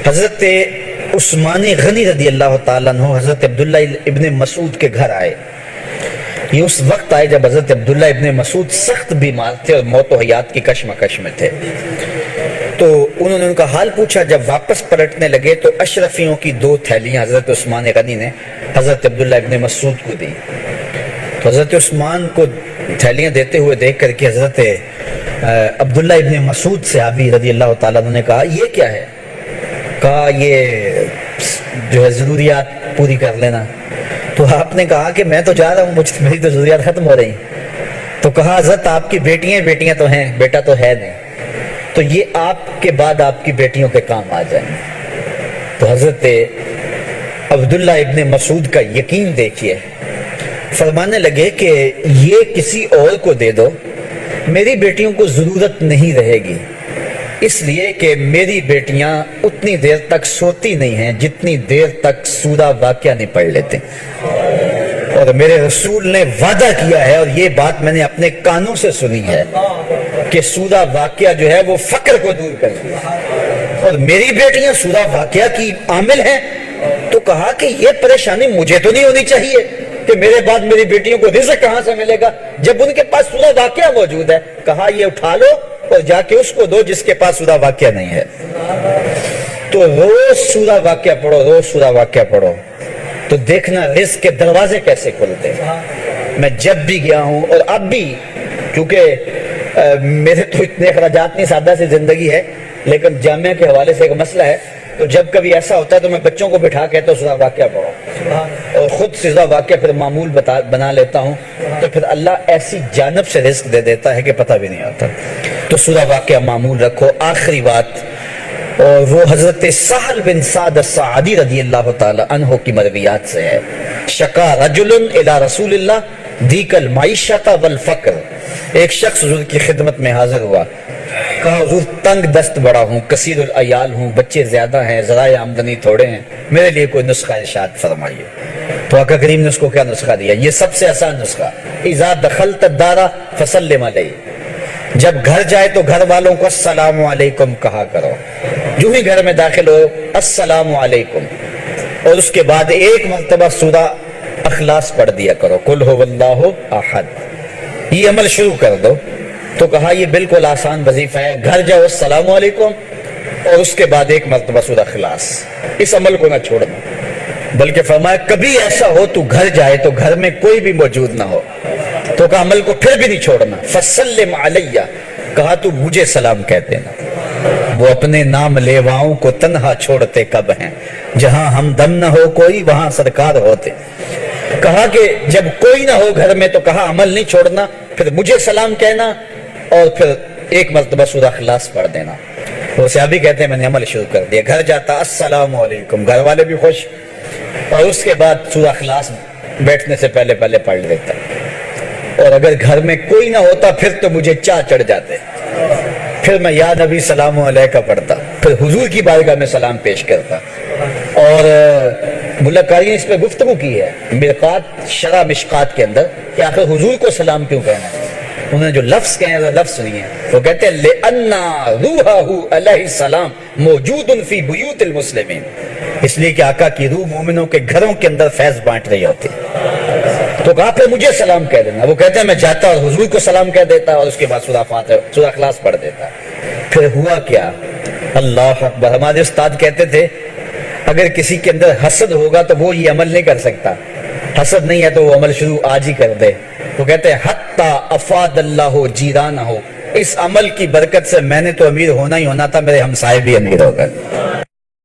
حضرت عثمان غنی رضی اللہ تعالیٰ عنہ حضرت عبداللہ ابن مسعود کے گھر آئے. یہ اس وقت آئے جب حضرت عبداللہ ابن مسعود سخت بیمار تھے اور موت و حیات کی کشمکش میں تھے. تو انہوں نے ان کا حال پوچھا. جب واپس پلٹنے لگے تو اشرفیوں کی 2 تھیلیاں حضرت عثمان غنی نے حضرت عبداللہ ابن مسعود کو دی. تو حضرت عثمان کو تھیلیاں دیتے ہوئے دیکھ کر کے حضرت عبداللہ ابن مسعود صحابی رضی اللہ تعالیٰ عنہ نے کہا یہ کیا ہے؟ کہا یہ جو ہے ضروریات پوری کر لینا. تو آپ نے کہا کہ میں تو جا رہا ہوں, میری تو ضروریات ختم ہو رہی. تو کہا حضرت آپ کی بیٹیاں تو ہیں, بیٹا تو ہے نہیں, تو یہ آپ کے بعد آپ کی بیٹیوں کے کام آ جائیں. تو حضرت عبداللہ ابن مسعود کا یقین دیکھیے, فرمانے لگے کہ یہ کسی اور کو دے دو, میری بیٹیوں کو ضرورت نہیں رہے گی, اس لیے کہ میری بیٹیاں اتنی دیر تک سوتی نہیں ہیں جتنی دیر تک سورہ واقعہ نہیں پڑھ لیتے. اور میرے رسول نے وعدہ کیا ہے, اور یہ بات میں نے اپنے کانوں سے سنی ہے, کہ سورہ واقعہ جو ہے وہ فقر کو دور کرتی ہے, اور میری بیٹیاں سورہ واقعہ کی عامل ہیں. تو کہا کہ یہ پریشانی مجھے تو نہیں ہونی چاہیے کہ میرے بعد میری بیٹیوں کو رزق کہاں سے ملے گا جب ان کے پاس سورہ واقعہ موجود ہے. کہا یہ اٹھا لو اور جا کے اس کو دو جس کے پاس سورہ واقعہ نہیں ہے. تو روز سورہ واقعہ پڑھو, روز سورہ واقعہ پڑھو, تو دیکھنا رزق کے دروازے کیسے کھلتے ہیں. میں جب بھی گیا ہوں, اور اب بھی, کیونکہ میرے تو اتنے اخراجات نہیں, سادہ سی زندگی ہے, لیکن جامعہ کے حوالے سے ایک مسئلہ ہے, تو جب کبھی ایسا ہوتا ہے تو میں بچوں کو بٹھا کے تو سورہ واقعہ پڑھو, اور خود سورہ واقعہ پھر معمول بنا لیتا ہوں, تو پھر اللہ ایسی جانب سے رزق دے دیتا ہے کہ پتہ بھی نہیں ہوتا. تو سورہ واقعہ معمول رکھو. آخری بات, اور وہ حضرت سہل بن سعد الساعدی رضی اللہ تعالی عنہ کی مرویات سے ہے. شکا رجل الی رسول اللہ دیک المعیشۃ والفقر, ایک شخص حضور کی خدمت میں حاضر ہوا, کہا حضور تنگ دست بڑا ہوں, کثیر العیال ہوں, بچے زیادہ ہیں, ذرائع آمدنی تھوڑے ہیں, میرے لیے کوئی نسخہ ارشاد فرمائیے. تو آقا کریم نے اس کو کیا نسخہ دیا؟ یہ سب سے آسان نسخہ, اذا دخلت الدار فسلم علیہ, جب گھر جائے تو گھر والوں کو السلام علیکم کہا کرو. جو ہی گھر میں داخل ہو السلام علیکم, اور اس کے بعد ایک مرتبہ سورہ اخلاص پڑھ دیا کرو, قل هو اللہ احد. یہ عمل شروع کر دو. تو کہا یہ بالکل آسان وظیفہ ہے, گھر جاؤ السلام علیکم, اور اس کے بعد ایک مرتبہ سورہ اخلاص. اس عمل کو نہ چھوڑنا, بلکہ فرمایا کبھی ایسا ہو تو گھر جائے تو گھر میں کوئی بھی موجود نہ ہو, تو کہا عمل کو پھر بھی نہیں چھوڑنا. فسلم علیہ, کہا تو مجھے سلام کہہ دینا. وہ اپنے نام لیواؤں کو تنہا چھوڑتے کب ہیں, جہاں ہمدم نہ ہو کوئی وہاں سرکار ہوتے. کہا کہ جب کوئی نہ ہو گھر میں تو کہا عمل نہیں چھوڑنا, پھر مجھے سلام کہنا, اور پھر ایک مرتبہ سورہ اخلاص پڑھ دینا. وہ صحابی کہتے ہیں میں نے عمل شروع کر دیا, گھر جاتا السلام علیکم, گھر والے بھی خوش, اور اس کے بعد سورہ اخلاص بیٹھنے سے پہلے پڑھ لیتا. اور اگر گھر میں کوئی نہ ہوتا پھر تو مجھے چاہ چڑھ جاتے, پھر میں یا نبی سلام علیکہ پڑھتا, پھر حضور کی بارگاہ میں سلام پیش کرتا. اور ملا قاری نے اس پہ گفتگو کی ہے مرقات شرح مشکات کے اندر, کہ آخر حضور کو سلام کیوں کہنا ہے. انہوں نے جو لفظ کہے ہیں لفظ سنیے, وہ کہتے ہیں لِأَنَّا رُوحَهُ علیہ السلام موجود فی بیوت المسلمین, اس لیے کہ آقا کی روح مومنوں کے گھروں کے اندر فیض بانٹ رہی ہوتی. تو کہا پھر مجھے سلام کہہ دینا. وہ کہتے ہیں میں جاتا اور حضور کو سلام کہہ دیتا, اور اس کے بعد سورہ اخلاص پڑھ دیتا. پھر ہوا کیا؟ اللہ اکبر. ہمارے استاد کہتے تھے اگر کسی کے اندر حسد ہوگا تو وہ یہ عمل نہیں کر سکتا, حسد نہیں ہے تو وہ عمل شروع آج ہی کر دے. وہ کہتے ہیں حتی افاد اللہ جیرانہ, اس عمل کی برکت سے میں نے تو امیر ہونا ہی ہونا تھا, میرے ہمسائے بھی امیر ہو گئے.